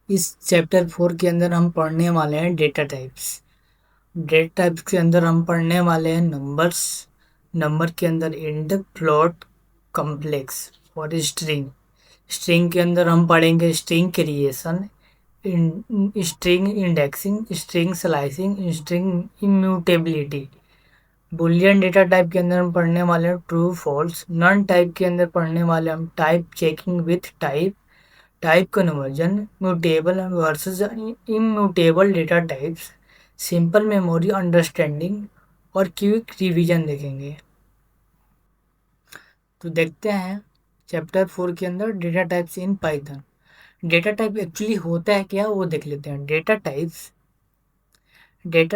इस चैप्टर 4 के अंदर हम पढ़ने वाले हैं डेटा टाइप्स। डेटा टाइप्स के अंदर हम पढ़ने वाले हैं नंबर्स। नंबर के अंदर इंट, फ्लोट, कॉम्प्लेक्स और स्ट्रिंग। स्ट्रिंग के अंदर हम पढ़ेंगे string creation, string indexing, string slicing, string immutability. Boolean data type के अंदर हम पढ़ने वाले हैं ट्रू फॉल्स। नन टाइप के अंदर पढ़ने वाले हम type checking with type, type conversion, mutable versus immutable data types, simple memory understanding और क्विक रिवीजन देखेंगे। तो देखते हैं चैप्टर 4 के अंदर data types in Python. Data type actually होता है क्या, वो देख लेते हैं। Data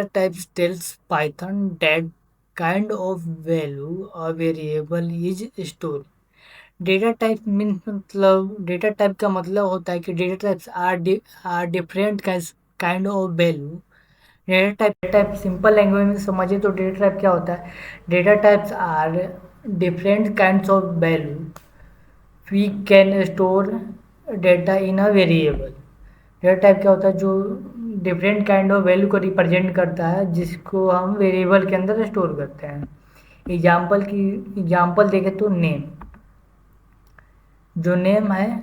types tells Python that kind of value a variable is store. Data type means, मतलब डेटा टाइप का मतलब होता है कि data types are different kind of value. Data type simple language में समझिए तो डेटा टाइप क्या होता है। Data types are different kinds of value we can store data in a variable. Data type क्या होता है, जो डिफरेंट काइंड ऑफ वैल्यू को रिप्रेजेंट करता है, जिसको हम वेरिएबल के अंदर स्टोर करते हैं। एग्जाम्पल देखें तो नेम, जो नेम है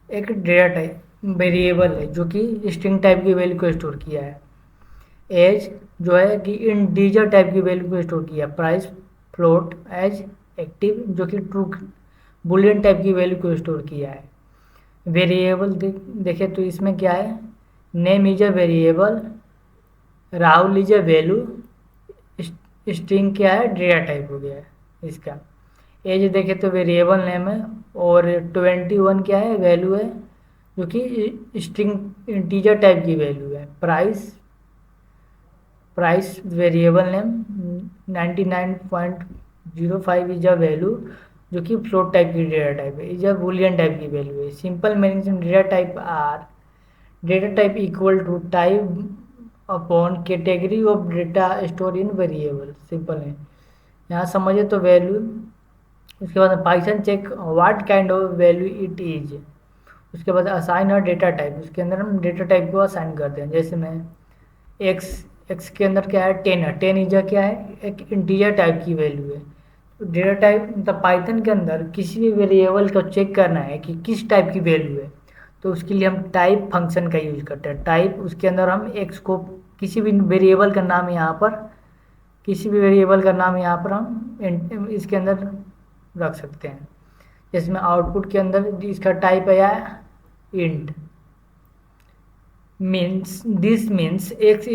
एक डेटा टाइप वेरिएबल है जो कि स्ट्रिंग टाइप की वैल्यू को स्टोर किया है। एज जो है कि इंटीजर टाइप की वैल्यू को स्टोर किया है। प्राइस, फ्लोट, एज, एक्टिव जो कि ट्रू बुलियन टाइप की वैल्यू को स्टोर किया है। वेरिएबल देखें तो इसमें क्या है, name is a variable, Rahul is a value, string क्या है, डेटा टाइप हो गया है इसका। एज देखें तो वेरिएबल नेम है, और 21 क्या है, वैल्यू है जो कि स्ट्रिंग इंटीजर टाइप की वैल्यू है। Price variable name, 99.05 is a value जो कि फ्लोट टाइप की डेटा टाइप है, इज अ बुलियन टाइप की वैल्यू है। Simple meaning data type are data type equal to type upon category of data store in variable. Simple है, यहाँ समझे तो वैल्यू। उसके बाद Python check what kind of value it is. उसके बाद असाइन और डेटा टाइप, उसके अंदर हम डेटा टाइप को असाइन करते हैं। जैसे मैं एक्स, एक्स के अंदर क्या है, 10 है। 10 इज क्या है, एक इंटीजर टाइप की वैल्यू है। तो डेटा टाइप मतलब पाइथन के अंदर किसी भी वेरिएबल को चेक करना है कि किस टाइप की वैल्यू है, तो उसके लिए हम टाइप फंक्शन का यूज करते हैं। टाइप, उसके अंदर हम एक्स को, किसी भी वेरिएबल का नाम यहाँ पर, किसी भी वेरिएबल का नाम यहाँ पर हम इसके अंदर रख सकते हैं। इसमें आउटपुट के अंदर इसका टाइप है int, means this means x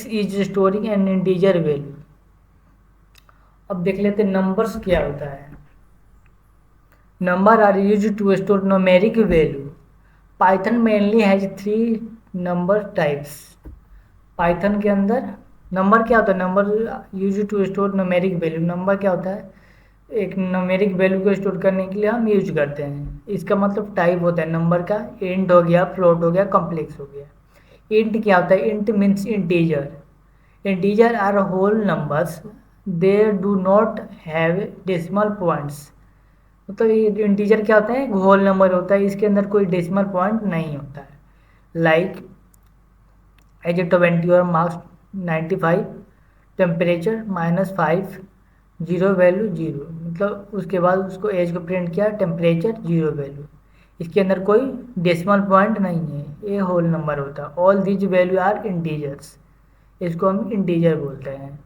is storing an integer value. अब देख लेते हैं नंबर्स क्या होता है। Number are use to store numeric value. Python mainly has 3 number types. Python के अंदर नंबर क्या होता है, number use to store numeric value. Number क्या होता है, एक न्यूमेरिक वैल्यू को स्टोर करने के लिए हम यूज करते हैं। इसका मतलब टाइप होता है नंबर का, इंट हो गया, फ्लोट हो गया, कॉम्प्लेक्स हो गया। इंट क्या होता है, int means integer. Integer are whole numbers, they do not have decimal points. मतलब ये इंटीजर क्या होता है, एक होल नंबर होता है, इसके अंदर कोई डेसिमल पॉइंट नहीं होता है। लाइक एज ए 20 और marks 95, temperature -5, zero value zero. मतलब उसके बाद उसको एज को प्रिंट किया, टेम्परेचर जीरो वैल्यू। इसके अंदर कोई डेसिमल पॉइंट नहीं है, ये होल नंबर होता है। All these value are integers, इसको हम इंटीजर बोलते हैं।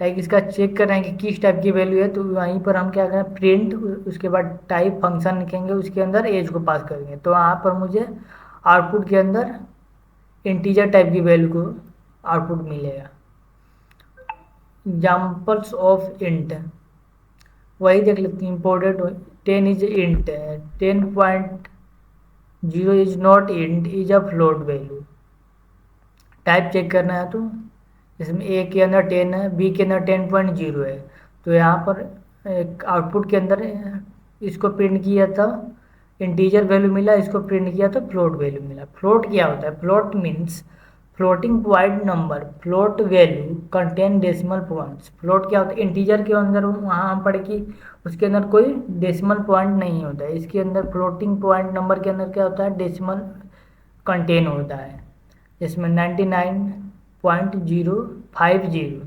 लाइक इसका चेक कर रहे हैं कि किस टाइप की वैल्यू है, तो वहीं पर हम क्या करें, प्रिंट, उसके बाद टाइप फंक्शन लिखेंगे, उसके अंदर एज को पास करेंगे, तो वहाँ पर मुझे आउटपुट के अंदर इंटीजर टाइप की वैल्यू को आउटपुट मिलेगा। एग्जाम्पल्स ऑफ इंट वही देख लेते हैं, इम्पोर्टेंट। 10 इज इंट है, 10.0 is not int, is a float value. Type check करना है तो इसमें ए के अंदर 10 है, बी के अंदर 10.0 है, तो यहाँ पर एक आउटपुट के अंदर इसको प्रिंट किया था इंटीजर वैल्यू मिला, इसको प्रिंट किया तो फ्लोट वैल्यू मिला। फ्लोट क्या होता है, float means floating point number, float value contain decimal points. Float क्या होता है? इंटीजर के अंदर वहाँ हम पढ़े कि उसके अंदर कोई डेसिमल पॉइंट नहीं होता है। इसके अंदर फ्लोटिंग पॉइंट नंबर के अंदर क्या होता है? डेसिमल कंटेन होता है। इसमें 99.050।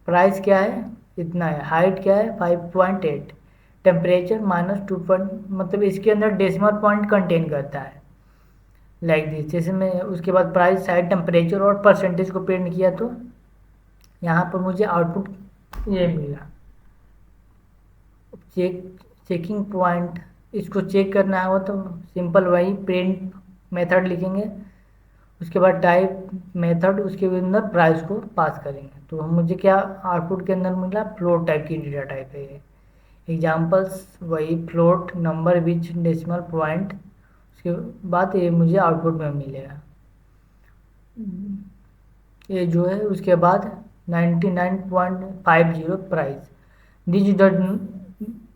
प्राइस क्या है? इतना है। हाइट क्या है? 5.8। टेम्परेचर -2 मतलब इसके अंदर डेसिमल पॉइंट कंटेन करता है। Like this. जैसे मैं उसके बाद प्राइस, साइड, टेम्परेचर और परसेंटेज को प्रिंट किया तो यहाँ पर मुझे आउटपुट ये मिला। चेकिंग पॉइंट, इसको चेक करना है वो तो सिंपल वही प्रिंट मेथड लिखेंगे। उसके बाद टाइप मेथड, उसके अंदर प्राइस को पास करेंगे। तो मुझे क्या आउटपुट के अंदर मिला? फ्लोट टाइप की डेटा टाइप है ये। एग्जाम्पल्स वही float number which decimal point. उसके बाद ये मुझे आउटपुट में मिलेगा ये जो है। उसके बाद 99.50 price.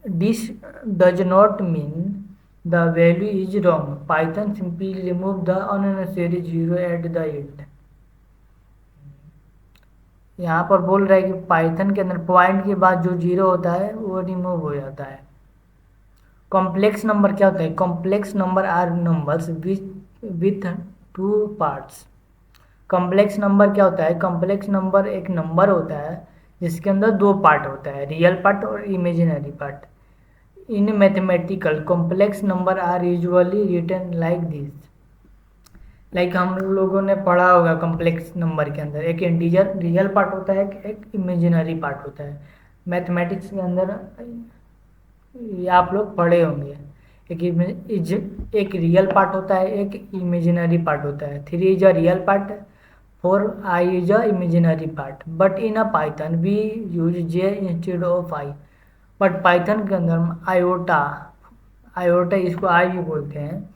This does not mean the value is wrong. Python simply remove the unnecessary zero at the end. यहाँ पर बोल रहा है कि पाइथन के अंदर पॉइंट के बाद जो जीरो होता है वो रिमूव हो जाता है। कॉम्प्लेक्स नंबर क्या होता है? Complex number are numbers with two parts. Complex number क्या होता है? कॉम्प्लेक्स नंबर एक नंबर होता है जिसके अंदर दो पार्ट होता है, रियल पार्ट और imaginary part. In mathematical complex number are usually written like this. Like हम लोगों ने पढ़ा होगा कॉम्प्लेक्स नंबर के अंदर एक इंटीजर रियल पार्ट होता है, एक इमेजिनरी पार्ट होता है। मैथमेटिक्स के अंदर ये आप लोग पढ़े होंगे। एक रियल पार्ट होता है, एक इमेजिनरी पार्ट होता है। 3 is a real part, 4 I is a imaginary part, but in a Python we use J instead of I। But Python के अंदर आयोटा इसको आई भी बोलते हैं,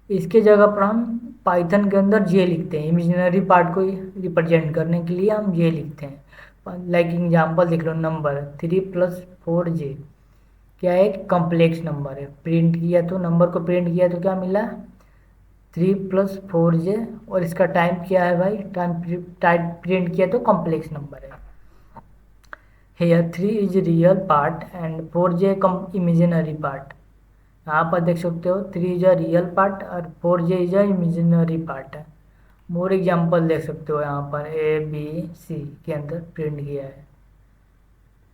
इसके जगह पर हम पाइथन के अंदर जे लिखते हैं। इमेजिनरी पार्ट को रिप्रेजेंट करने के लिए हम जे लिखते हैं। लाइक एग्जांपल देख लो, नंबर 3+4J क्या है? एक कॉम्प्लेक्स नंबर है। प्रिंट किया तो नंबर को प्रिंट किया तो क्या मिला? 3+4J। और इसका टाइम क्या है भाई? टाइम प्रिंट किया तो कॉम्प्लेक्स नंबर है। Here 3 is real part and 4J imaginary part. यहाँ पर देख सकते हो 3 इज अ रियल पार्ट और 4J is a imaginary part है। मोर एग्जाम्पल देख सकते हो यहाँ पर ABC के अंदर प्रिंट किया है।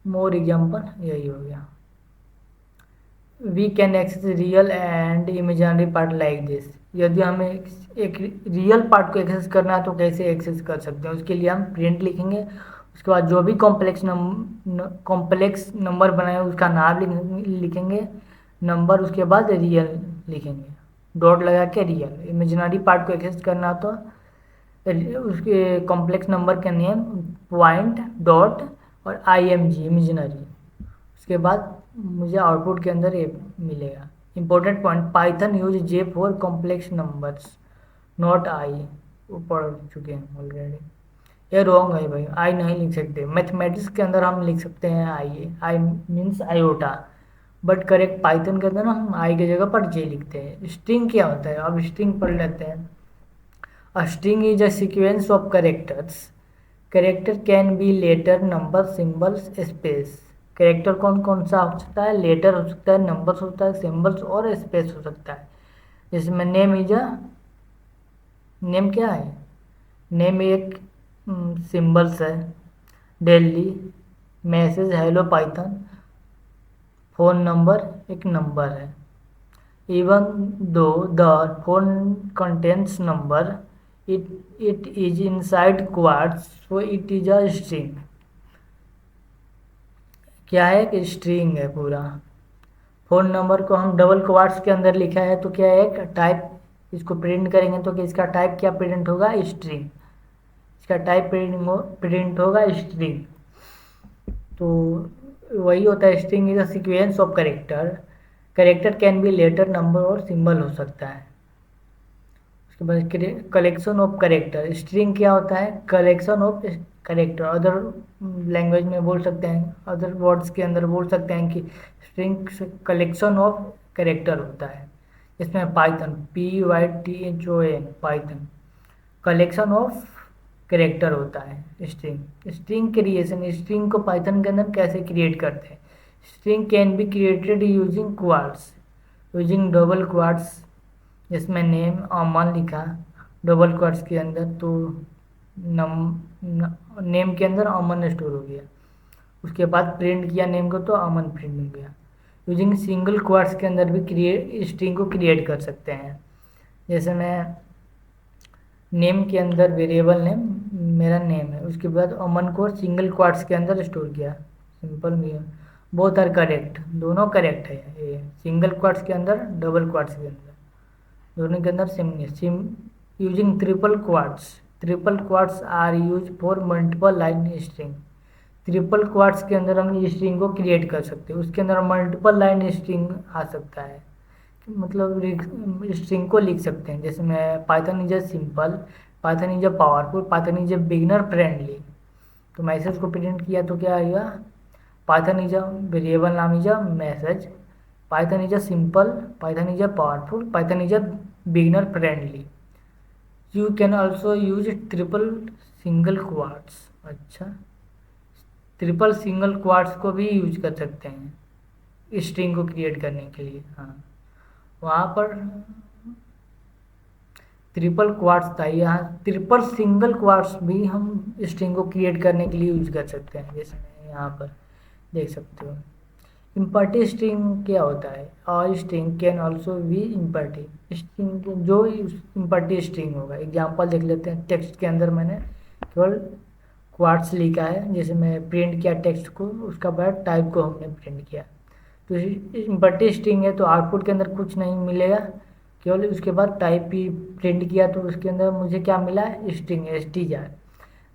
मोर एग्जाम्पल यही हो गया। We can access real and imaginary part like this. यदि हमें एक रियल पार्ट को एक्सेस करना है तो कैसे एक्सेस कर सकते हैं? उसके लिए हम प्रिंट लिखेंगे। उसके बाद जो भी कॉम्प्लेक्स नंबर बनाए उसका नाम लिखेंगे, नंबर, उसके बाद रियल लिखेंगे, डॉट लगा के रियल। इमेजिनरी पार्ट को एक्सेस करना तो उसके कॉम्प्लेक्स नंबर का नेम, पॉइंट, डॉट और IMG इमेजिनरी। उसके बाद मुझे आउटपुट के अंदर ये मिलेगा। Important point, Python use J for complex numbers not I। वो पढ़ चुके हैं ऑलरेडी। ये रॉन्ग है भाई, आई नहीं लिख सकते। मैथमेटिक्स के अंदर हम लिख सकते हैं I means iota, but correct Python के अंदर ना हम आई की जगह पर जे लिखते हैं। स्ट्रिंग क्या होता है? अब स्ट्रिंग पढ़ लेते हैं। A string is a sequence of characters. Character can be letter, number, symbols, space. Character कौन कौन सा हो सकता है? लेटर हो सकता है, नंबर्स होता है, सिंबल्स और स्पेस हो सकता है। जिसमें नेम इज अ, नेम क्या है? नेम एक सिंबल्स है। Daily, message, hello Python. Phone number एक नंबर है। Even though the phone contents number, it is inside quotes so it is a string. क्या है कि स्ट्रिंग है पूरा। फ़ोन नंबर को हम डबल क्वाड्स के अंदर लिखा है तो क्या है? एक टाइप, इसको प्रिंट करेंगे तो कि इसका टाइप क्या प्रिंट होगा? स्ट्रिंग। इसका टाइप प्रिंट होगा स्ट्रिंग। तो वही होता है, string is a sequence of character. Character can be letter, number और सिंबल हो सकता है। उसके बाद कलेक्शन ऑफ कैरेक्टर। स्ट्रिंग क्या होता है? Collection of character. Other language में बोल सकते हैं, अदर वर्ड्स के अंदर बोल सकते हैं कि स्ट्रिंग कलेक्शन ऑफ कैरेक्टर होता है। इसमें Python, PYTHON Python collection of character होता है स्ट्रिंग। स्ट्रिंग क्रिएशन, स्ट्रिंग को पाइथन के अंदर कैसे क्रिएट करते हैं? String can be created using quotes, using double quotes. जिसमें नेम अमन लिखा डबल क्वाड्स के अंदर, तो नेम के अंदर अमन स्टोर हो गया। उसके बाद प्रिंट किया नेम को तो अमन प्रिंट हो गया। यूजिंग सिंगल क्वाड्स के अंदर भी स्ट्रिंग को क्रिएट कर सकते हैं। जैसे मैं नेम के अंदर वेरिएबल नेम मेरा नेम है, उसके बाद अमन को सिंगल क्वाड्स के अंदर स्टोर किया, सिंपल भी है। बोथ आर करेक्ट, दोनों करेक्ट है। ये सिंगल क्वाड्स के अंदर डबल क्वाड्स के अंदर दोनों के अंदर same. Using triple quotes, triple quotes are use for multiple line string. Triple quotes के अंदर हम स्ट्रिंग को क्रिएट कर सकते हैं, उसके अंदर मल्टीपल लाइन स्ट्रिंग आ सकता है, मतलब स्ट्रिंग को लिख सकते हैं। जैसे मैं Python is a simple, Python is a powerful, Python is a beginner friendly. तो मैसेज को प्रिंट किया तो क्या आएगा? पाइथन इज अ वेरिएबल नाम is a message, Python is a simple, Python is a powerful, Python is a beginner friendly. You can also use triple single quotes. अच्छा, triple single quotes को भी use कर सकते हैं string को create करने के लिए। हाँ, वहाँ पर ट्रिपल क्वाड्स था, यहाँ ट्रिपल सिंगल क्वाड्स भी हम स्ट्रिंग को क्रिएट करने के लिए यूज कर सकते हैं। जैसे यहाँ पर देख सकते हो। इम्पर्टी स्ट्रिंग क्या होता है? और string can also be इम्पर्टी string, जो इम्पर्टी स्ट्रिंग होगा। एग्जाम्पल देख लेते हैं। टेक्स्ट के अंदर मैंने केवल क्वाड्स लिखा है, जैसे मैं प्रिंट किया टेक्स्ट को, उसका बाद टाइप को हमने प्रिंट किया, तो इम्पर्टी स्ट्रिंग है तो आउटपुट के अंदर कुछ नहीं मिलेगा, केवल उसके बाद टाइप भी प्रिंट किया तो उसके अंदर मुझे क्या मिला? String str।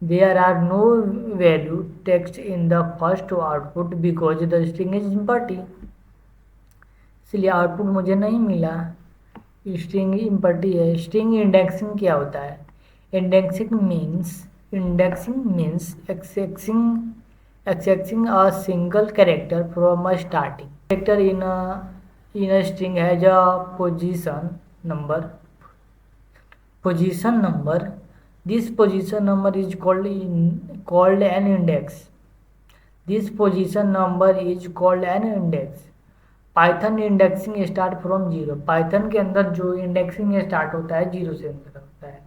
There are no value text in the first output because the string is empty, इसलिए आउटपुट मुझे नहीं मिला, स्ट्रिंग इम्पर्टी है। स्ट्रिंग इंडेक्सिंग क्या होता है? Indexing means accessing a single character from a starting character in a string has a position number. This position number is called an index. This position number is called an index. Python indexing start from zero. Python के अंदर जो indexing start होता है zero से अंदर होता है,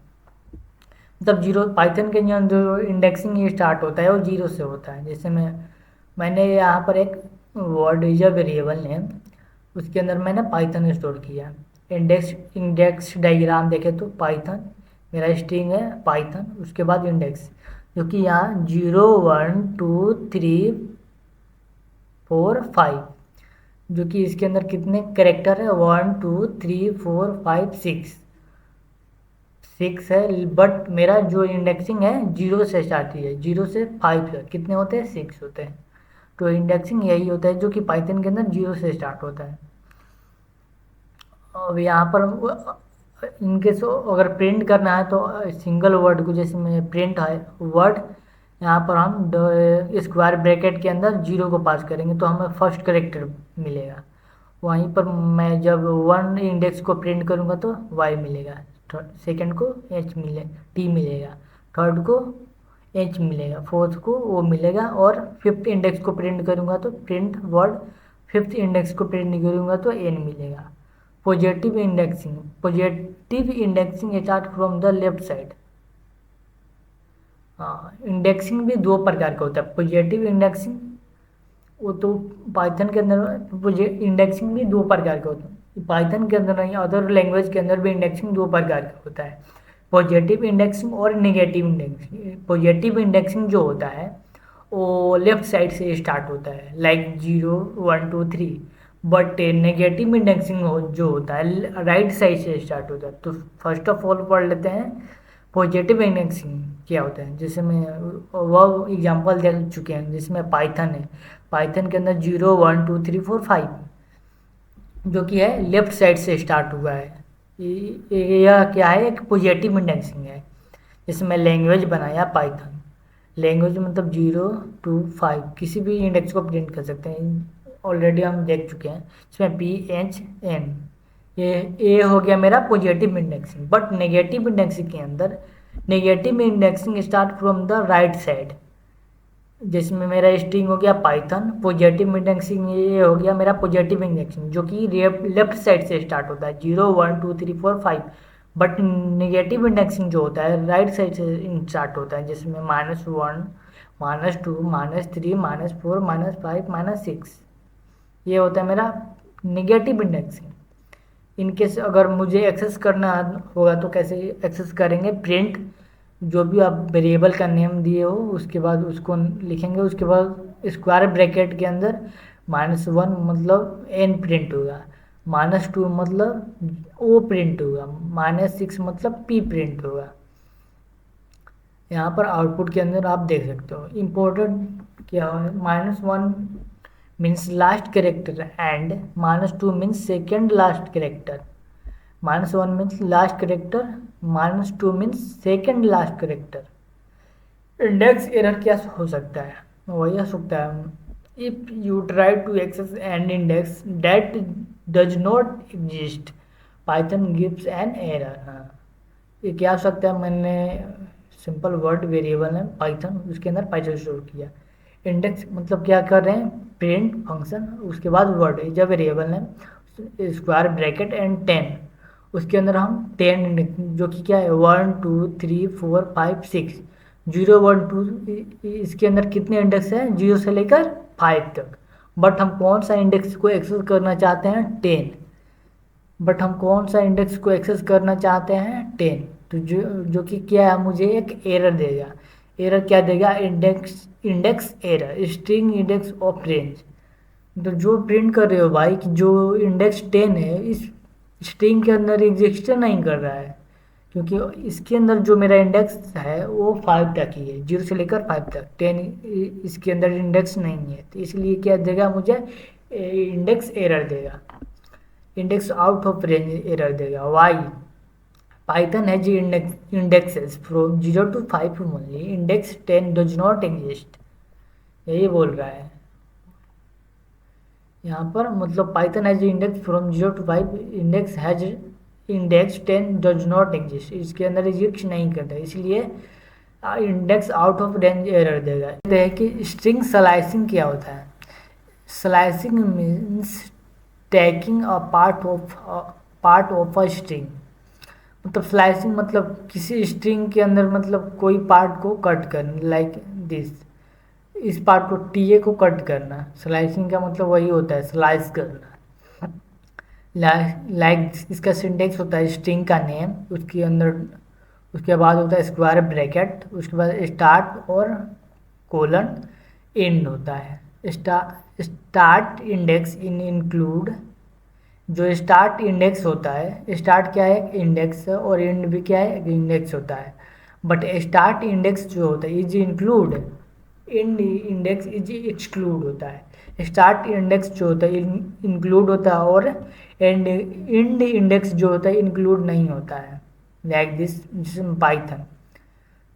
मतलब जीरो। पाइथन के अंदर जो इंडेक्सिंग स्टार्ट होता है वो जीरो से होता है। जैसे मैंने यहाँ पर एक word is a variable name, उसके अंदर मैंने पाइथन स्टोर किया। इंडेक्स डायग्राम देखे तो पाइथन मेरा स्ट्रिंग है पाइथन, उसके बाद इंडेक्स जो कि यहाँ 0 1 2 3 4 5, जो कि इसके अंदर कितने कैरेक्टर है? 1 2 3 4 5 6 है। बट मेरा जो इंडेक्सिंग है जीरो से स्टार्ट हुई है, 0 से 5 तक कितने होते हैं? 6 होते हैं। तो इंडेक्सिंग यही होता है जो कि पाइथन के अंदर जीरो से स्टार्ट होता है। अब यहाँ पर इनकेस अगर प्रिंट करना है तो सिंगल वर्ड को, जैसे में प्रिंट है वर्ड, यहाँ पर हम स्क्वायर ब्रैकेट के अंदर जीरो को पास करेंगे तो हमें फर्स्ट कैरेक्टर मिलेगा। वहीं पर मैं जब 1 इंडेक्स को प्रिंट करूँगा तो y मिलेगा, सेकंड को t मिलेगा, थर्ड को h मिलेगा, फोर्थ को o मिलेगा, और फिफ्थ इंडेक्स को प्रिंट करूँगा तो प्रिंट वर्ड, फिफ्थ इंडेक्स को प्रिंट करूँगा तो n मिलेगा। Positive indexing start from the left side. हाँ, इंडेक्सिंग भी दो प्रकार का होता है। पॉजिटिव इंडेक्सिंग वो तो पाइथन के अंदर इंडेक्सिंग भी दो प्रकार का होता है। पाइथन के अंदर नहीं, अदर लैंग्वेज के अंदर भी इंडेक्सिंग दो प्रकार का होता है, पॉजिटिव इंडेक्सिंग और नेगेटिव इंडेक्सिंग। पॉजिटिव इंडेक्सिंग जो होता है वो लेफ्ट साइड से स्टार्ट होता है, लाइक 0 1 2 3। बट नेगेटिव इंडेक्सिंग जो होता है राइट साइड से स्टार्ट होता है। तो फर्स्ट ऑफ ऑल पढ़ लेते हैं पॉजिटिव इंडेक्सिंग क्या होता है। जैसे मैं वह एग्जांपल दे चुके हैं, जिसमें पाइथन है, पाइथन के अंदर 0 1 2 3 4 5 जो कि है लेफ्ट साइड से स्टार्ट हुआ है। यह क्या है? एक पॉजिटिव इंडेक्सिंग है। जैसे मैं लैंग्वेज बनाया पाइथन, लैंग्वेज मतलब 0 2 5 किसी भी इंडेक्स को प्रिंट कर सकते हैं, ऑलरेडी हम देख चुके हैं। इसमें PHN ये हो गया मेरा positive indexing. But negative indexing के अंदर negative indexing start from the right side, जिसमें मेरा स्ट्रिंग हो गया पाइथन। पॉजिटिव इंडेक्सिंग ये हो गया मेरा पॉजिटिव इंडेक्सिंग, जो कि लेफ्ट साइड से स्टार्ट होता है, 0 1 2 3 4 5। बट नेगेटिव इंडेक्सिंग जो होता है राइट साइड से स्टार्ट होता है, जिसमें -1 -2 -3 -4 -5 -6, ये होता है मेरा नेगेटिव इंडेक्सिंग। इनकेस अगर मुझे एक्सेस करना होगा तो कैसे एक्सेस करेंगे, प्रिंट जो भी आप वेरिएबल का नेम दिए हो उसके बाद उसको लिखेंगे, उसके बाद स्क्वायर ब्रैकेट के अंदर -1 मतलब n प्रिंट होगा, -2 मतलब o प्रिंट होगा, -6 मतलब p प्रिंट होगा। यहाँ पर आउटपुट के अंदर आप देख सकते हो। इम्पोर्टेंट क्या है, -1 means last character and -2 means second last character. -1 means last character, -2 means second last character. Index error क्या हो सकता है, वही हो सकता है if you try to access an index that does not exist, Python gives an error. ये क्या हो सकता है, मैंने सिंपल वर्ड वेरिएबल है पाइथन, उसके अंदर पाइथन स्टोर किया। इंडेक्स मतलब क्या कर रहे हैं, प्रिंट फंक्शन, उसके बाद वर्ड जब वेरिएबल है स्क्वायर ब्रैकेट एंड 10, उसके अंदर हम 10 जो कि क्या है 1 2 3 4 5 6, 0 1 2, इसके अंदर कितने इंडेक्स हैं 0 से लेकर 5 तक। बट हम कौन सा इंडेक्स को एक्सेस करना चाहते हैं 10, बट हम कौन सा इंडेक्स को एक्सेस करना चाहते हैं 10। तो जो कि क्या है, मुझे एक एरर देगा। एरर क्या देगा, index error, string index of range. तो जो प्रिंट कर रहे हो भाई कि जो इंडेक्स 10 है इस स्ट्रिंग के अंदर एग्जिस्ट नहीं कर रहा है, क्योंकि इसके अंदर जो मेरा इंडेक्स है वो 5 तक ही है, 0 से लेकर 5 तक, 10 इसके अंदर इंडेक्स नहीं है। तो इसलिए क्या देगा मुझे, इंडेक्स एरर देगा, index out of range error देगा। Why, Python has indexes from 0 to 5 only, index 10 does not exist, यही बोल रहा है यहाँ पर। मतलब Python has index from 0 to 5, index 10 does not exist, इसके अंदर एग्जिस्ट नहीं करता, इसलिए index out of range error देगा। देखते हैं कि स्ट्रिंग स्लाइसिंग क्या होता है। Slicing means taking a part of a string, मतलब स्लाइसिंग मतलब किसी स्ट्रिंग के अंदर मतलब कोई पार्ट को कट करना, लाइक दिस, इस पार्ट को टीए को कट करना। स्लाइसिंग का मतलब वही होता है, स्लाइस करना। लाइक इसका सिंटेक्स होता है स्ट्रिंग का नेम, उसके अंदर उसके बाद होता है स्क्वायर ब्रैकेट, उसके बाद स्टार्ट और कोलन एंड होता है। स्टार्ट इंडेक्स इन इंक्लूड, जो स्टार्ट इंडेक्स होता है, स्टार्ट क्या है इंडेक्स है और एंड भी क्या है इंडेक्स होता है। बट स्टार्ट इंडेक्स जो होता है is include, and index is exclude होता है। स्टार्ट इंडेक्स जो होता है इंक्लूड होता है और एंड इंडेक्स जो होता है इंक्लूड नहीं होता है। लाइक दिस, जिसमें Python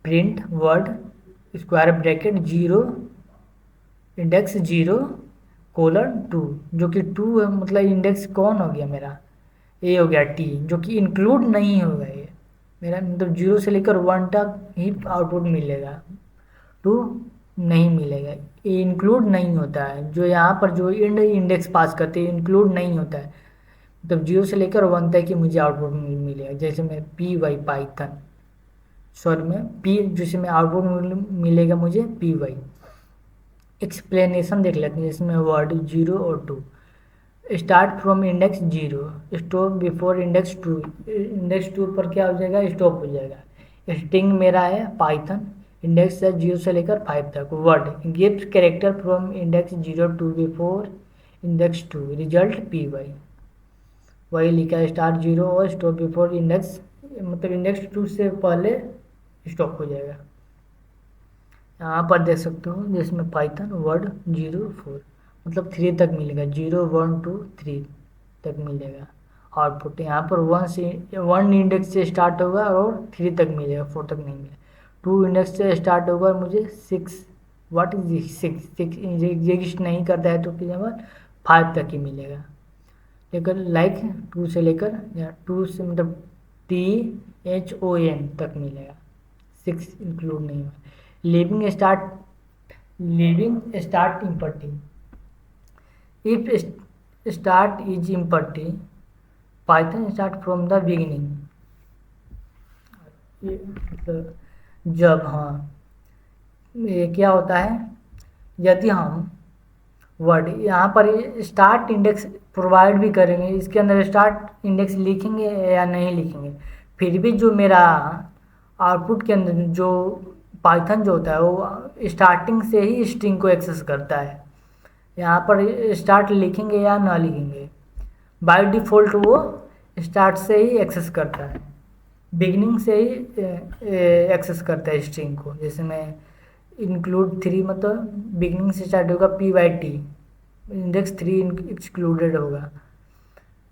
print word square bracket 0 index 0 colon 2, जो कि 2 है, मतलब इंडेक्स कौन हो गया मेरा, ए हो गया टी, जो कि इंक्लूड नहीं होगा ये मेरा, मतलब 0 से लेकर 1 तक ही आउटपुट मिलेगा, 2 नहीं मिलेगा। ये इंक्लूड नहीं होता है, जो यहाँ पर जो इंडेक्स पास करते हैं इंक्लूड नहीं होता है, मतलब 0 से लेकर 1 तक ही मुझे आउटपुट मिलेगा। जैसे मैं पी वाई पाइथन, सॉरी में पी, जैसे में आउटपुट मिलेगा मुझे पी वाई। एक्सप्लेनेशन देख लेते हैं, जिसमें वर्ड 0 और 2, start from index 0, stop before index 2, index 2 पर क्या हो जाएगा स्टॉप हो जाएगा। स्ट्रिंग मेरा है पाइथन, इंडेक्स है 0 से लेकर 5 तक। Word gives character from index 0 to before index 2, result P Y, वही लिखा है स्टार्ट 0 और स्टॉप बिफोर इंडेक्स, मतलब इंडेक्स 2 से पहले स्टॉप हो जाएगा। यहाँ पर देख सकते हो जिसमें पाइथन वर्ड 0 4 मतलब 3 तक मिलेगा, 0 1 2 3 तक मिलेगा आउटपुट। यहाँ पर 1 से 1 इंडेक्स से स्टार्ट होगा और 3 तक मिलेगा, 4 तक नहीं मिलेगा। 2 इंडेक्स से स्टार्ट होगा और मुझे 6, व्हाट इज 6 एग्जिस्ट नहीं करता है, तो कि 5 तक ही मिलेगा। लेकिन लाइक 2 से लेकर या 2 से मतलब THON तक मिलेगा। 6 इंक्लूड नहीं हुआ। Living start इम्पर्टी, if start is इम्पर्टी Python start from the beginning. मतलब जब, हाँ, ये क्या होता है, यदि हम वर्ड यहाँ पर स्टार्ट इंडेक्स प्रोवाइड भी करेंगे, इसके अंदर स्टार्ट इंडेक्स लिखेंगे या नहीं लिखेंगे, फिर भी जो मेरा आउटपुट के अंदर जो पाइथन जो होता है वो स्टार्टिंग से ही स्ट्रिंग को एक्सेस करता है। यहाँ पर स्टार्ट लिखेंगे या ना लिखेंगे, बाय डिफ़ॉल्ट वो स्टार्ट से ही एक्सेस करता है, बिगिनिंग से ही एक्सेस करता है स्ट्रिंग को। जैसे मैं इंक्लूड 3 मतलब बिगिनिंग से स्टार्ट होगा, P/T इंडेक्स 3 एक्सक्लूडेड होगा।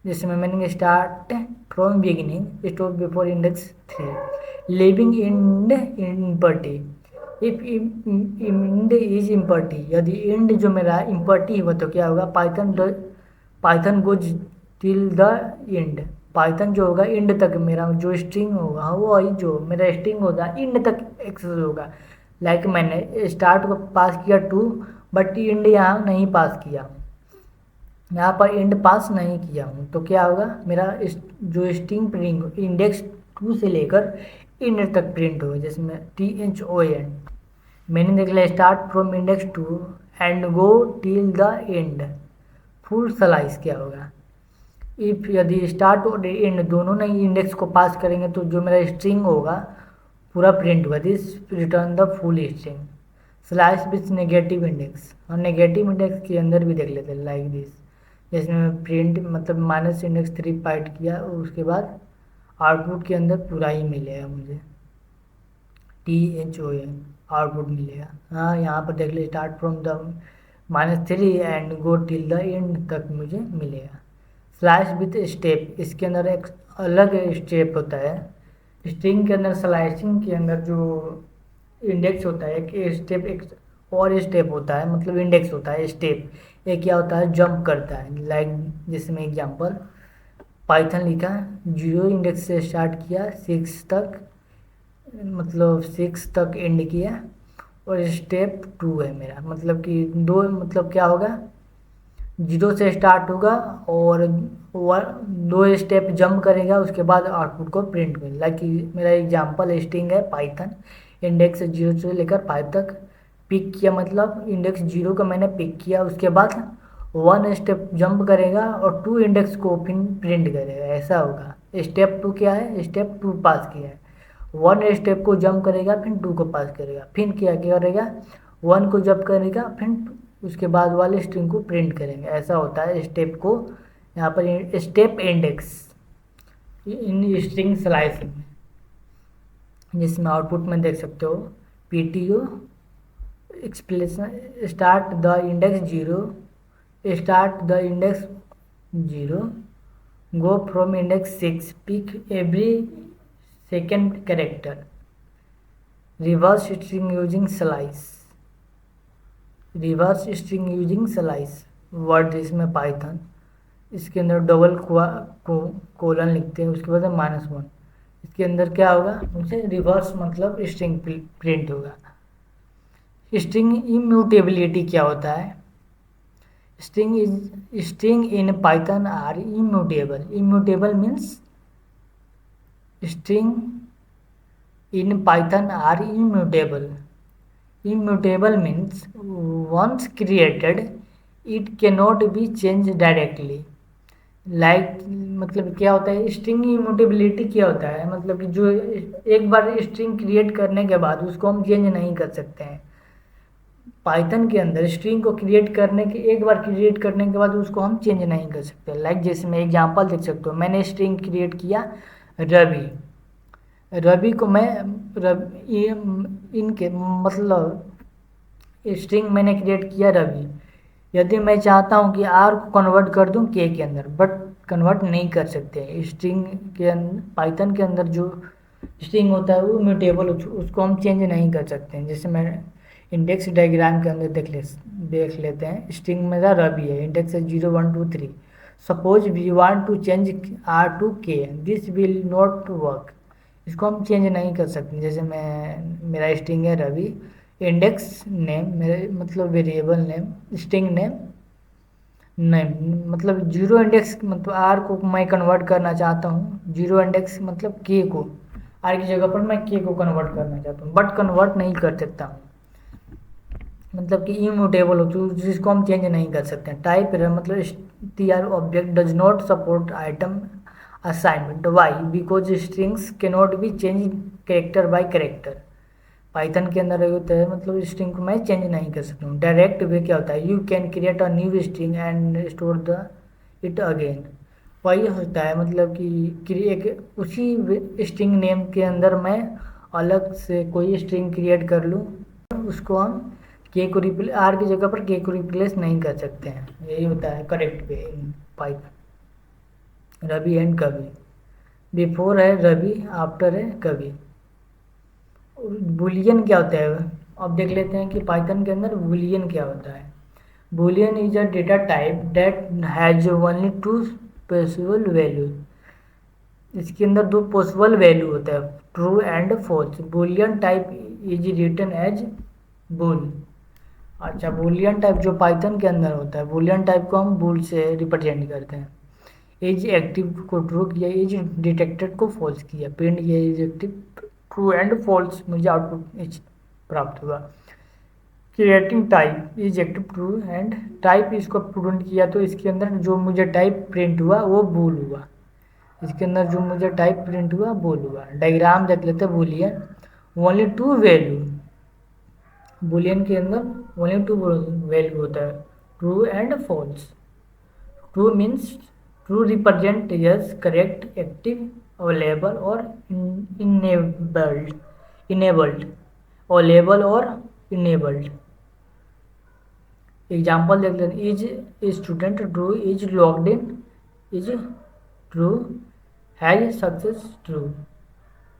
जैसे मैं मैंने start from beginning stop before index 3, leaving end empty, if end is empty, यदि इंड जो मेरा इम्पर्टी हुआ तो क्या होगा, Python goes till the end, Python जो होगा इंड तक मेरा जो स्ट्रिंग होगा वो जो मेरा स्ट्रिंग होगा इंड तक एक्सेस होगा। लाइक मैंने स्टार्ट को पास किया 2 बट इंड यहाँ नहीं पास किया, यहाँ पर इंड पास नहीं किया हूँ, तो क्या होगा, मेरा जो स्ट्रिंग प्रिंट इंडेक्स 2 से लेकर इंड तक प्रिंट होगा। जैसे मैं THON मैंने देख लिया start from index 2 and go till the end, full slice क्या होगा, इफ यदि स्टार्ट और एंड दोनों नहीं इंडेक्स को पास करेंगे तो जो मेरा स्ट्रिंग होगा पूरा प्रिंट होगा, this return the full string. Slice with negative index, और नेगेटिव इंडेक्स के अंदर भी देख लेते हैं लाइक दिस, जैसे मैं प्रिंट मतलब -3 पाइट किया उसके बाद आउटपुट के अंदर पूरा ही मिलेगा मुझे, THON आउटपुट मिलेगा। हाँ, यहाँ पर देख ले start from the -3 and go till the end तक मुझे मिलेगा। स्लाइस विथ स्टेप, इसके अंदर एक अलग स्टेप होता है, स्ट्रिंग के अंदर स्लाइसिंग के अंदर जो इंडेक्स होता है एक स्टेप, एक और स्टेप होता है, मतलब इंडेक्स होता है स्टेप, एक क्या होता है जंप करता है। लाइक जैसे मैं एग्जांपल पाइथन लिखा 0 इंडेक्स से स्टार्ट किया 6 तक, मतलब 6 तक एंड किया, और स्टेप 2 है मेरा, मतलब कि 2 मतलब क्या होगा, 0 से स्टार्ट होगा और 2 स्टेप जंप करेगा उसके बाद आउटपुट को प्रिंट करेगा। लाइक मेरा एग्जांपल स्ट्रिंग है पाइथन, इंडेक्स 0 से लेकर 5 तक पिक किया, मतलब इंडेक्स 0 का मैंने पिक किया, उसके बाद 1 स्टेप जंप करेगा और 2 इंडेक्स को फिर प्रिंट करेगा, ऐसा होगा। स्टेप 2 क्या है, स्टेप 2 पास किया है, 1 स्टेप को जंप करेगा फिर 2 को पास करेगा, फिर क्या करेगा 1 को जंप करेगा फिर उसके बाद वाले स्ट्रिंग को प्रिंट करेंगे, ऐसा होता है स्टेप को। यहाँ पर step index in string slicing में, जिसमें आउटपुट में देख सकते हो PTO explanation start the index 0, start the index 0, go from index 6, pick every second character, reverse string using slice, reverse string using slice word इसमें पाइथन, इसके अंदर double colon लिखते हैं उसके बाद -1, इसके अंदर क्या होगा मुझे रिवर्स मतलब स्ट्रिंग प्रिंट होगा। स्ट्रिंग इम्यूटेबिलिटी क्या होता है, string in Python are immutable, immutable means string in Python are immutable, immutable means once created it cannot be changed directly। Like मतलब क्या होता है, स्ट्रिंग इम्यूटेबिलिटी क्या होता है, मतलब कि जो एक बार स्ट्रिंग क्रिएट करने के बाद उसको हम चेंज नहीं कर सकते हैं। पाइथन के अंदर स्ट्रिंग को क्रिएट करने के एक बार क्रिएट करने के बाद उसको हम चेंज नहीं कर सकते। लाइक जैसे मैं एग्जांपल देख सकते हो, मैंने स्ट्रिंग क्रिएट किया रवि, रवि को मैं इनके मतलब स्ट्रिंग मैंने क्रिएट किया रवि, यदि मैं चाहता हूं कि आर को कन्वर्ट कर दूं के के अंदर, बट कन्वर्ट नहीं कर सकते। स्ट्रिंग के अंदर पाइथन के अंदर जो स्ट्रिंग होता है वो म्यूटेबल, उसको हम चेंज नहीं कर सकते हैं। जैसे मैं इंडेक्स डायग्राम के अंदर देख लेते हैं, स्ट्रिंग मेरा रवि है, इंडेक्स है 0 1 2 3, suppose we want to change R to K, this will not work, इसको हम चेंज नहीं कर सकते। जैसे मेरा स्ट्रिंग है रवि, इंडेक्स नेम मेरे मतलब वेरिएबल नेम, स्ट्रिंग नेम नहीं, मतलब जीरो इंडेक्स मतलब आर को मैं कन्वर्ट करना चाहता हूँ, जीरो इंडेक्स मतलब के को, आर की जगह पर मैं के को कन्वर्ट करना चाहता हूँ, बट कन्वर्ट नहीं कर सकता हूँ, मतलब कि इम्यूटेबल हो तो जिसको हम चेंज नहीं कर सकते। टाइप एरर मतलब T R object does not support item assignment, why because strings can not be change character by character. Python के अंदर ये होता है मतलब स्ट्रिंग को मैं चेंज नहीं कर सकता हूँ। डायरेक्ट वे क्या होता है, you can create a new string and store the it again. वही होता है मतलब कि एक उसी स्ट्रिंग नेम के अंदर मैं अलग से कोई स्ट्रिंग क्रिएट कर लूँ, उसको हम के को रिप्लेस, आर की जगह पर के को रिप्लेस नहीं कर सकते हैं। यही होता है correct way in Python. Ravi and Kavi, before है रवि, आफ्टर है कवि। बुलियन क्या होता है, अब देख लेते हैं कि पाइथन के अंदर बुलियन क्या होता है। Boolean is a data type that has only two possible value. इसके अंदर दो पॉसिबल वैल्यू होता है, true and false. Boolean type is written as bool. अच्छा, बुलियन टाइप जो पाइथन के अंदर होता है, बुलियन टाइप को हम बुल से रिप्रेजेंट करते हैं। एज एक्टिव को ट्रू किया, एज डिटेक्टेड को फॉल्स किया, प्रिंट किया is active true and false, मुझे आउटपुट एज प्राप्त हुआ। Creating type is active true and type, इसको प्रिंट किया तो इसके अंदर जो मुझे टाइप प्रिंट हुआ वो बूल हुआ। इसके अंदर जो मुझे टाइप प्रिंट हुआ बूल हुआ। डायग्राम देख लेते हैं boolean. Only two value, boolean के अंदर ओनली टू वैल्यू होता है, true and false. True means true represent yes, correct, active, available और इनेबल्ड, इनेबल्ड, अवेलेबल और इनेबल्ड। एग्जाम्पल देख लेते, is student true, is logged in, is true, has success true.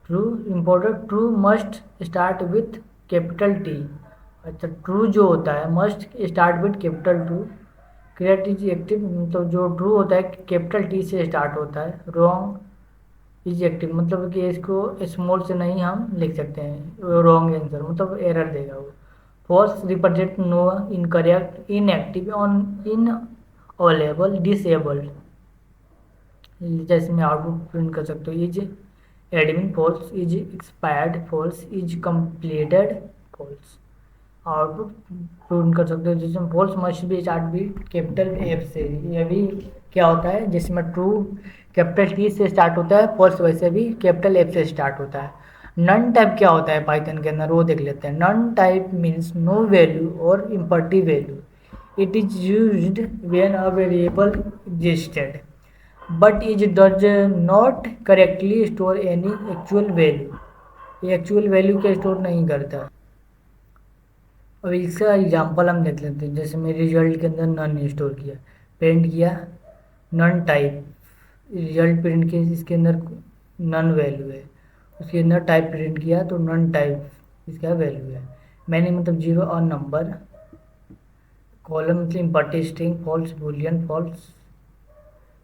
True important, true must start with capital T. अच्छा, true जो होता है must start with capital T. Create is active, मतलब जो true होता है कैपिटल टी से start होता है। रॉन्ग इज एक्टिव, मतलब कि इसको स्मॉल से नहीं हम लिख सकते हैं, रॉन्ग आंसर मतलब एरर देगा वो। False represent no, incorrect, inactive, on, unavailable, disabled. जैसे मैं आउटपुट प्रिंट कर सकता हूँ, is admin false, is expired false, is completed false. Output print कर सकते हो जिसमें फॉल्स मस्ट बी स्टार्ट भी कैपिटल एफ से। ये भी क्या होता है, जिसमें ट्रू कैपिटल टी से स्टार्ट होता है, फॉल्स वैसे भी कैपिटल एफ से स्टार्ट होता है। नन टाइप क्या होता है पाइथन के अंदर वो देख लेते हैं। None type means no value और imperative value. It is used when a variable existed but is does not correctly store any actual value. ये एक्चुअल वैल्यू क्या स्टोर नहीं करता। अब इसका एग्जांपल हम देख लेते हैं। जैसे मैं रिजल्ट के अंदर नन स्टोर किया, प्रिंट किया नन टाइप, रिजल्ट प्रिंट किया इसके अंदर नन वैल्यू है, उसके अंदर टाइप प्रिंट किया तो नन टाइप इसका वैल्यू है। मैंने मतलब जीरो और नंबर, कॉलम मतलब empty string, false boolean, false,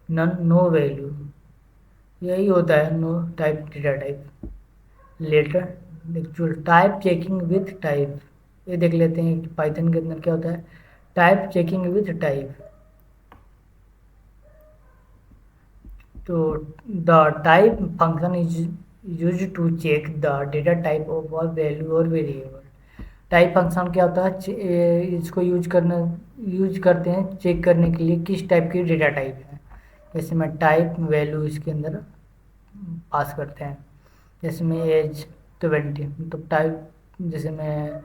none no value. यही होता है no type data type. Later actual type checking with type, ये देख लेते हैं कि पाइथन के अंदर क्या होता है। टाइप चेकिंग विथ टाइप, तो the type function is use to check the data type of a value और वेरिएबल। टाइप फंक्शन क्या होता है, इसको यूज करते हैं चेक करने के लिए किस टाइप की डेटा टाइप है। जैसे मैं टाइप वैल्यू इसके अंदर पास करते हैं, जैसे मैं एज 20, तो टाइप जैसे मैं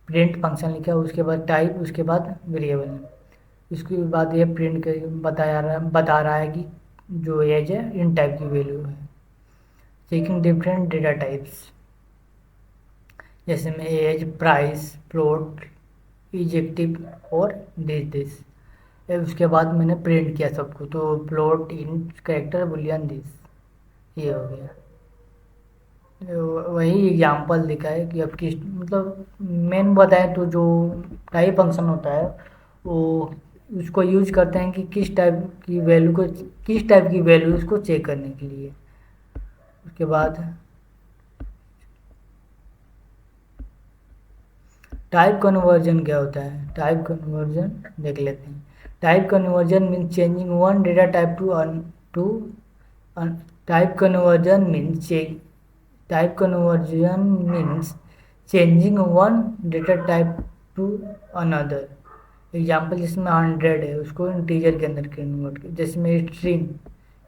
प्रिंट फंक्शन लिखा उसके बाद टाइप उसके बाद वेरिएबल, इसके बाद ये प्रिंट कर बता रहा है कि जो एज है इन टाइप की वैल्यू है। चेकिंग डिफरेंट डेटा टाइप्स, जैसे में एज, प्राइस, प्लॉट, इजेक्टिव और दिस। उसके बाद मैंने प्रिंट किया सबको, तो plot, int, character, Boolean, this, ये हो गया। वही एग्जांपल दिखा है कि अब किस मतलब मेन बताएं तो जो टाइप फंक्शन होता है वो उसको यूज करते हैं कि किस टाइप की वैल्यू को, किस टाइप की वैल्यू उसको चेक करने के लिए। उसके बाद टाइप कन्वर्जन क्या होता है? टाइप कन्वर्जन देख लेते हैं। Type conversion means changing one data type two type conversion means type conversion means changing one data type two another. Example जिसमें 100 है उसको इंटीजर के अंदर कन्वर्ट किया, जिसमें स्ट्रिंग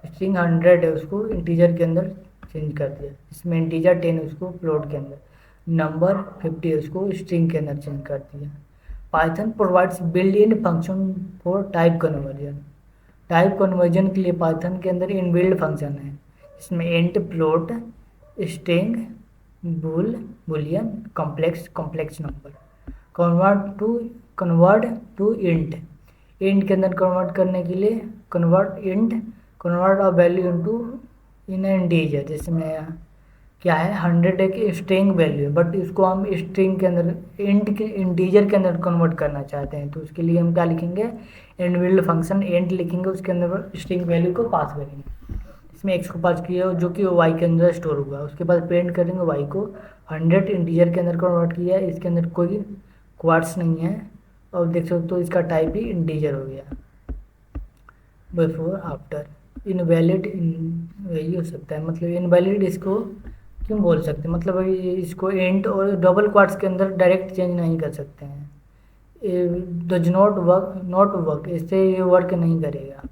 100 है उसको इंटीजर के अंदर चेंज कर दिया, इसमें इंटीजर 10 है उसको फ्लोट के अंदर, नंबर 50 है उसको स्ट्रिंग के अंदर चेंज कर दिया। Python provides built in function for type conversion. Type conversion के लिए पाइथन के अंदर इनबिल्ट फंक्शन है, इसमें int, float, string, boolean, complex number. Convert to int के अंदर कन्वर्ट करने के लिए convert a value into an integer, जिसमें क्या है 100 एक स्ट्रिंग वैल्यू है, बट इसको हम स्ट्रिंग के अंदर इंटीजर के अंदर कन्वर्ट करना चाहते हैं, तो उसके लिए हम क्या लिखेंगे? इनबिल्ट फंक्शन इंट लिखेंगे, उसके अंदर स्ट्रिंग वैल्यू को पास करेंगे। इसमें x को पास किया जो कि y के अंदर स्टोर होगा, उसके बाद प्रिंट करेंगे y को 100 इंटीजर के अंदर कन्वर्ट किया है, इसके अंदर कोई क्वार्ट्स नहीं है और देख सकते हो इसका टाइप ही इंटीजर हो गया। बिफोर आफ्टर इनवैलिड यही हो सकता है, मतलब इनवैलिड इसको क्यों बोल सकते हैं, मतलब इसको इंट और डबल क्वार्ट्स के अंदर डायरेक्ट चेंज नहीं कर सकते हैं, डज नॉट वर्क, इससे ये वर्क नहीं करेगा।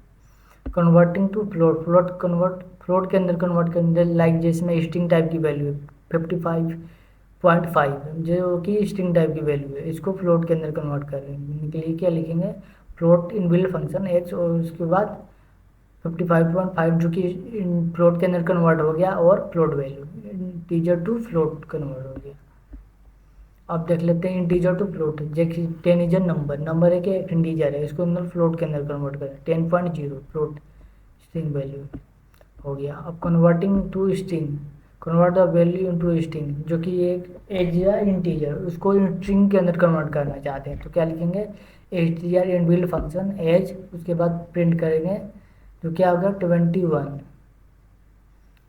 कन्वर्टिंग टू फ्लोट के अंदर कन्वर्ट करने, लाइक जिसमें स्ट्रिंग टाइप की वैल्यू है 55.5 जो कि स्ट्रिंग टाइप की वैल्यू है, इसको फ्लोट के अंदर कन्वर्ट करने के लिए क्या लिखेंगे? फ्लोट इनबिल्ट फंक्शन x और उसके बाद 55.5 जो कि फ्लोट के अंदर कन्वर्ट हो गया, और float value integer to float convert हो गया। अब देख लेते हैं इंटीजर टू फ्लोट। जैसे 10 इज नंबर है कि एक इंटीजर है, इसको अंदर फ्लोट के अंदर कन्वर्ट करें, 10.0 फ्लोट स्ट्रिंग वैल्यू हो गया। अब converting to string, convert the value into string, जो कि एक एज या इंटीजर, उसको स्ट्रिंग के अंदर कन्वर्ट करना चाहते हैं, तो क्या लिखेंगे? एच इनबिल्ट फंक्शन एज, उसके बाद प्रिंट करेंगे तो क्या होगा 21,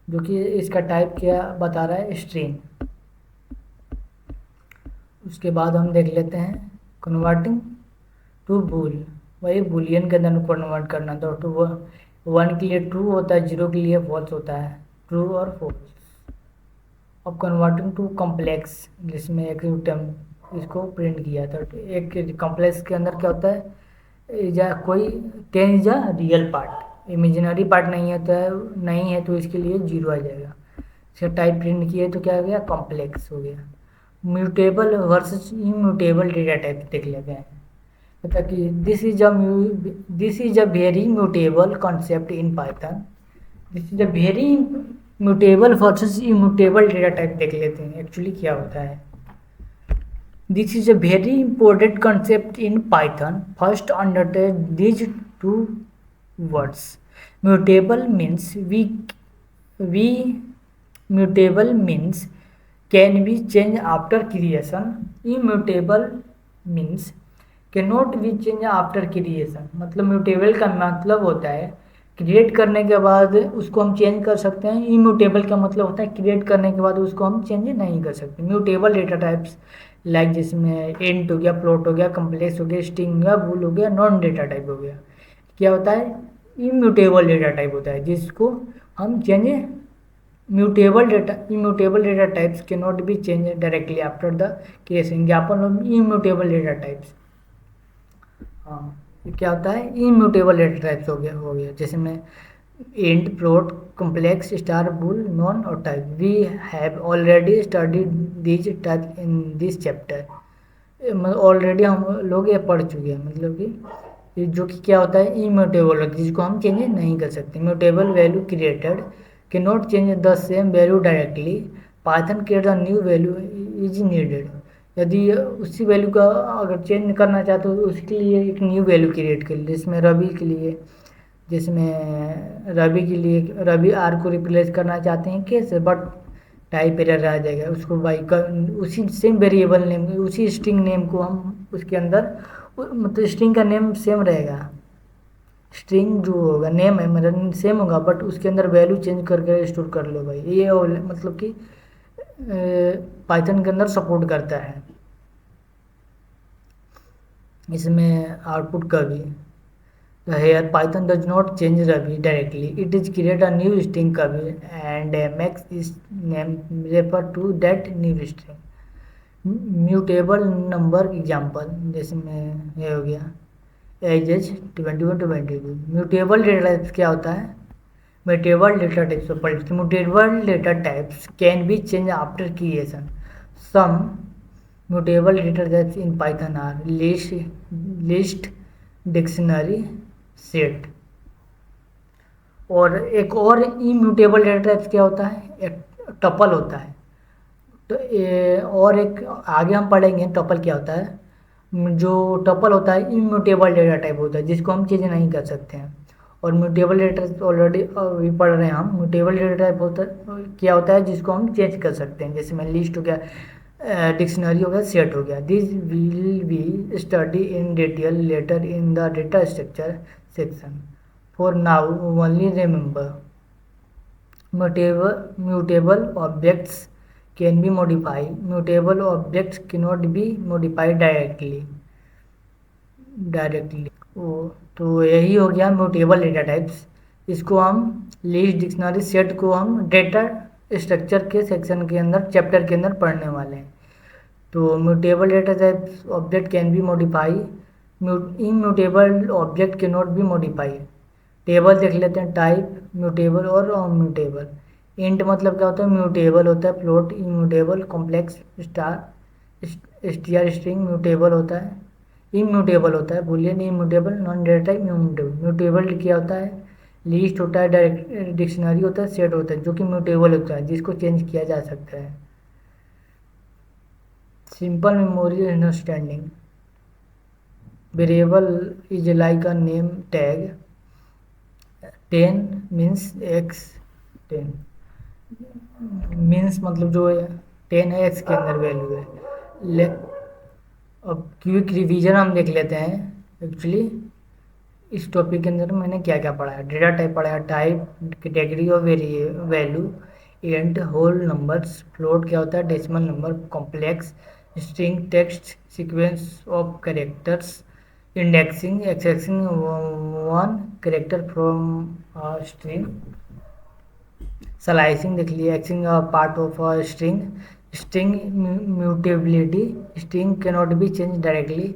जो कि इसका टाइप क्या बता रहा है? स्ट्रिंग। उसके बाद हम देख लेते हैं कन्वर्टिंग टू वही बुलियन के अंदर कन्वर्ट करना, तो 1 के लिए ट्रू होता है, 0 के लिए फॉल्स होता है, ट्रू और फॉल्स। अब कन्वर्टिंग टू कॉम्प्लेक्स, जिसमें एक टर्म इसको प्रिंट किया था, तो एक कॉम्प्लेक्स के अंदर क्या होता है? या कोई 10 is real part, imaginary part नहीं है तो इसके लिए 0 आ जाएगा। इसका टाइप प्रिंट किया तो क्या हो गया? कॉम्प्लेक्स हो गया। Mutable versus immutable data type देख लेते हैं, मतलब कि this is a very mutable concept in Python. This is a very mutable versus immutable data type देख लेते हैं एक्चुअली क्या होता है। This is a very important concept in Python. First understand these two words. Mutable means mutable means can be changed after creation. Immutable means cannot be changed after creation. मतलब mutable का मतलब होता है create करने के बाद उसको हम चेंज कर सकते हैं, इम्यूटेबल का मतलब होता है क्रिएट करने के बाद उसको हम चेंज नहीं कर सकते। म्यूटेबल डेटा टाइप्स लाइक जिसमें इंट हो गया, फ्लोट हो गया, कम्प्लेक्स हो गया, स्ट्रिंग हो गया, बूल हो गया, नॉन डेटा टाइप हो गया। क्या होता है? इम्यूटेबल डेटा टाइप होता है जिसको हम चेंज इम्यूटेबल डेटा टाइप्स के not be change directly after the creation. Example immutable data types, हाँ ये क्या होता है? इम्यूटेबल डेटा टाइप्स हो गया जैसे में int, float, complex, star, bool, none और type. We have already studied these type in this chapter. मतलब ऑलरेडी हम लोग ये पढ़ चुके हैं, मतलब कि जो कि क्या होता है? इम्यूटेबल, जिसको हम चेंज नहीं कर सकते। Mutable value created can not change the same value directly. Python create the new value is needed. यदि उसी वैल्यू का अगर चेंज करना चाहते हो तो उसके लिए एक न्यू वैल्यू क्रिएट कर ली, जिसमें रवि आर को रिप्लेस करना चाहते हैं कैसे, बट टाइप एरर आ जाएगा, उसको उसी सेम वेरिएबल नेम, उसी स्ट्रिंग नेम को हम उसके अंदर, मतलब स्ट्रिंग का नेम सेम रहेगा, स्ट्रिंग जो होगा नेम है मतलब सेम होगा, बट उसके अंदर वैल्यू चेंज करके स्टोर कर लो भाई। ये मतलब कि पाइथन के अंदर सपोर्ट करता है। इसमें आउटपुट का भी here python does not change Ravi directly, it is create a new string Kavi and makes is name refer to that new string. Mutable number example जैसे में ये हो गया ages 21 to 22। Mutable data types क्या होता है? Mutable data types of policy mutable data types can be change after creation. Some mutable data types in Python are list dictionary set. और एक और इम्यूटेबल डेटा टाइप्स क्या होता है? एक टपल होता है। तो और एक आगे हम पढ़ेंगे टपल क्या होता है। जो टपल होता है इम्यूटेबल डेटा टाइप होता है जिसको हम चेंज नहीं कर सकते हैं। और म्यूटेबल डेटा ऑलरेडी अभी पढ़ रहे हैं हम। म्यूटेबल डेटा टाइप होता क्या होता है जिसको हम चेंज कर सकते हैं, जैसे मैं लिस्ट हो गया, डिक्शनरी हो गया, सेट हो गया। This will be study in detail letter in the data structure section. For now only remember mutable objects can be modified. Mutable objects cannot be modified directly. तो यही हो गया म्यूटेबल डेटा टाइप्स। इसको हम list dictionary set को हम data structure के section के अंदर चैप्टर के अंदर पढ़ने वाले हैं। तो mutable data types object can be modify, immutable object can not be modify. Table देख लेते हैं, टाइप म्यूटेबल और म्यूटेबल। इंट मतलब क्या होता है? म्यूटेबल होता है। Float immutable, complex star S T R string mutable होता है। इम्यूटेबल होता है boolean immutable, none data type immutable. Mutable क्या होता है? लिस्ट होता है, डायरेक्ट डिक्शनरी होता है, सेट होता है जो कि म्यूटेबल होता है जिसको चेंज किया जा सकता है। Simple memory understanding variable is like a name tag. 10 means x, 10 means मतलब जो है 10 है एक्स के अंदर वैल्यू है। ले अब क्विक रिवीजन हम देख लेते हैं। एक्चुअली इस टॉपिक के अंदर मैंने क्या क्या पढ़ा है। डेटा टाइप पढ़ा है, type, category of value, int, whole numbers, float क्या होता है, decimal number, complex, string, text, sequence of characters, indexing, accessing one character from string, slicing देख लिया, accessing part of string, string mutability, string can not be change directly,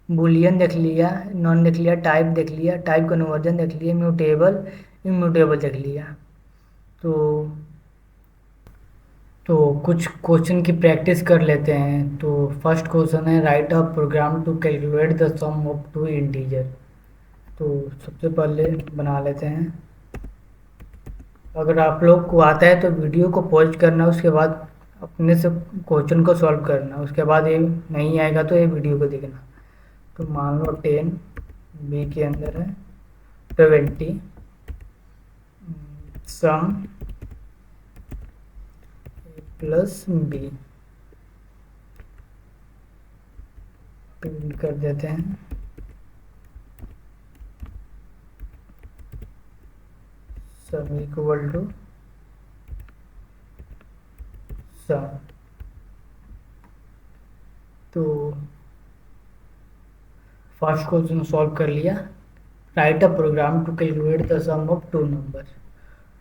boolean देख लिया, non देख लिया, type देख लिया, टाइप कन्वर्जन देख लिया, म्यूटेबल इम्यूटेबल देख लिया। तो तो कुछ क्वेश्चन की प्रैक्टिस कर लेते हैं। तो फर्स्ट क्वेश्चन है write a program to calculate the sum of two integer. तो सबसे पहले बना लेते हैं। अगर आप लोग को आता है तो वीडियो को पॉज करना, उसके बाद अपने से क्वेश्चन को सॉल्व करना, उसके बाद ये नहीं आएगा तो ये वीडियो को देखना। तो मान लो 10 बी के अंदर है 20 सम प्लस बी, प्रिंट कर देते हैं। Sum equal to sum. तो फर्स्ट क्वेश्चन सॉल्व कर लिया। Write a program to calculate the sum of two number.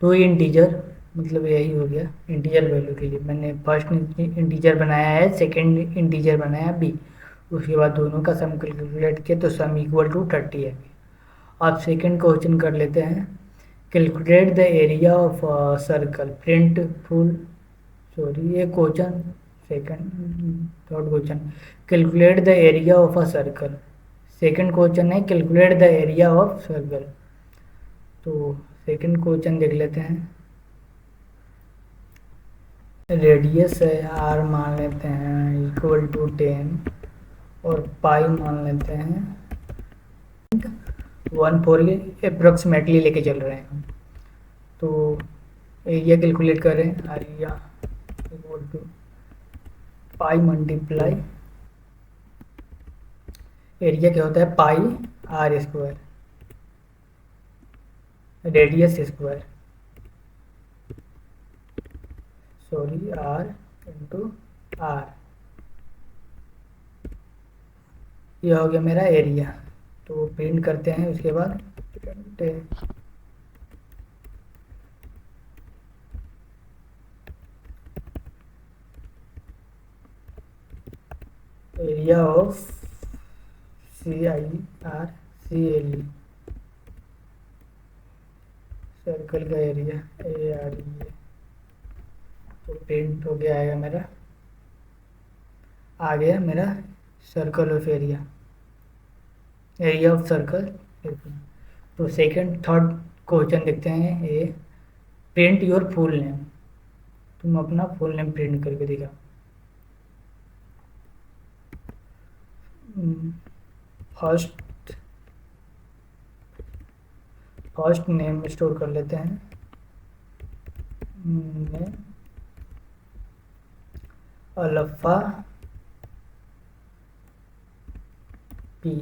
Two integer मतलब यही हो गया इंटीजर वैल्यू के लिए। मैंने फर्स्ट इंटीजर बनाया है, सेकंड इंटीजर बनाया बी, उसके बाद दोनों का सम कैलकुलेट किया तो सम इक्वल टू 30 है। अब सेकंड क्वेश्चन कर लेते हैं। Calculate the area of circle print full, sorry ये question second, third question calculate the area of a circle. Second question है calculate the area of circle. तो सेकंड क्वेश्चन देख लेते हैं। रेडियस है आर मान लेते हैं इक्वल टू 10 और पाई मान लेते हैं 1/4 ये अप्रोक्सीमेटली लेके चल रहे हैं। तो एरिया कैलकुलेट करें, area equal to pi multiply area क्या होता है pi R square, radius square, sorry R into R. ये हो गया मेरा एरिया। तो प्रिंट करते हैं उसके बाद एरिया ऑफ CIRCLE, सर्कल का एरिया ARE। तो प्रिंट हो गया आएगा मेरा, आ गया मेरा circle of area, area of circle. तो सेकंड थर्ड क्वेश्चन देखते हैं ये, प्रिंट योर फुल नेम। तुम अपना फुल नेम प्रिंट करके दिखाओ। फर्स्ट फर्स्ट नेम स्टोर कर लेते हैं, name alpha P.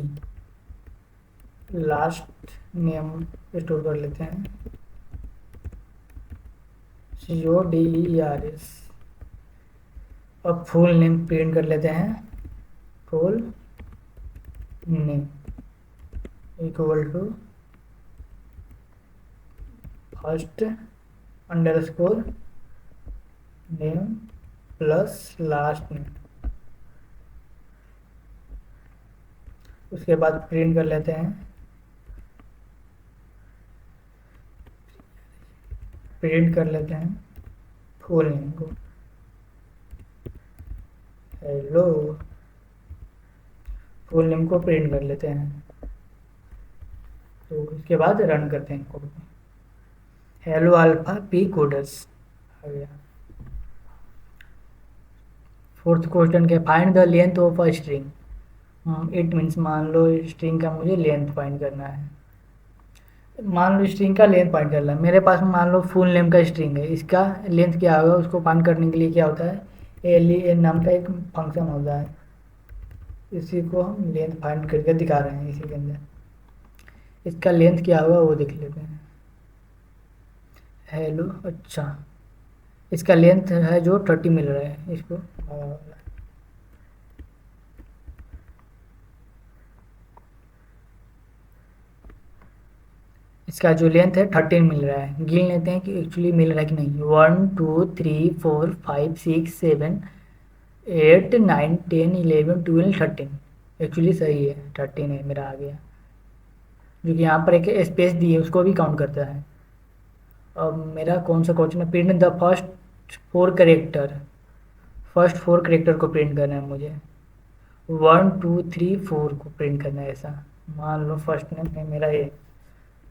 Last name store कर लेते हैं CODERS। अब फुल नेम प्रिंट कर लेते हैं, full name equal to first underscore name plus last name. उसके बाद प्रिंट कर लेते हैं, प्रिंट कर लेते हैं फुल नेम को, हेलो। फुल नेम को प्रिंट कर लेते हैं, तो उसके बाद रन करते हैं code. Hello alpha P coders आ गया। फोर्थ क्वेश्चन के find the length of a string. It means मान लो स्ट्रिंग का मुझे लेंथ फाइंड करना है। मान लो स्ट्रिंग का लेंथ फाइंड करना है, मेरे पास मान लो फुल नेम का स्ट्रिंग है, इसका लेंथ क्या होगा उसको फाइंड करने के लिए क्या होता है, एल नाम का एक फंक्शन होता है, इसी को हम लेंथ फाइंड करके दिखा रहे हैं इसी के अंदर। इसका लेंथ क्या होगा वो देख लेते हैं। हेलो, अच्छा इसका लेंथ है जो 30 मिल रहा है, इसको इसका जो लेंथ है 13 मिल रहा है। गिन लेते हैं कि एक्चुअली मिल रहा है कि नहीं। 1 2 3 4 5 6 7 8 9 10 11 12 13। एक्चुअली सही है, 13 है मेरा आ गया, जो कि यहाँ पर एक स्पेस दी है उसको भी काउंट करता है। अब मेरा कौन सा क्वेश्चन है, print the first 4 character. First 4 character को प्रिंट करना है मुझे, 1 2 3 4 को प्रिंट करना है ऐसा। मान लो फर्स्ट नेम है मेरा ये,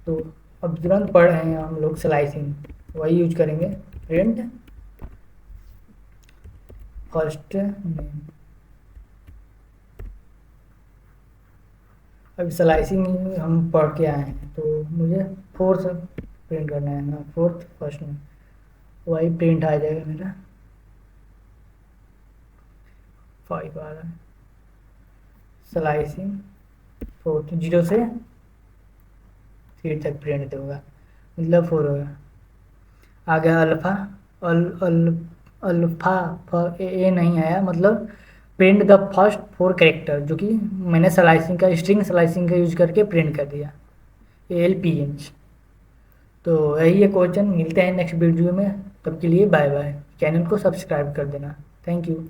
तो अब तुरंत पढ़ रहे हैं हम लोग स्लाइसिंग, वही यूज करेंगे, प्रिंट फर्स्ट नेम। अब स्लाइसिंग हम पढ़ के आए हैं, तो मुझे फोर्थ प्रिंट करना है ना, फोर्थ फर्स्ट नेम, वही प्रिंट आ जाएगा मेरा 5 आ रहा है। स्लाइसिंग फोर्थ 0 से 3 तक प्रिंट होगा, मतलब 4 होगा। आ गया अल्फ़ा, अल अल अल्फ़ा ए नहीं आया, मतलब प्रिंट द फर्स्ट 4 कैरेक्टर, जो कि मैंने स्लाइसिंग का स्ट्रिंग स्लाइसिंग का यूज करके प्रिंट कर दिया, ALPH। तो यही है क्वेश्चन, मिलते हैं नेक्स्ट वीडियो में, तब के लिए बाय बाय। चैनल को सब्सक्राइब कर देना, थैंक यू।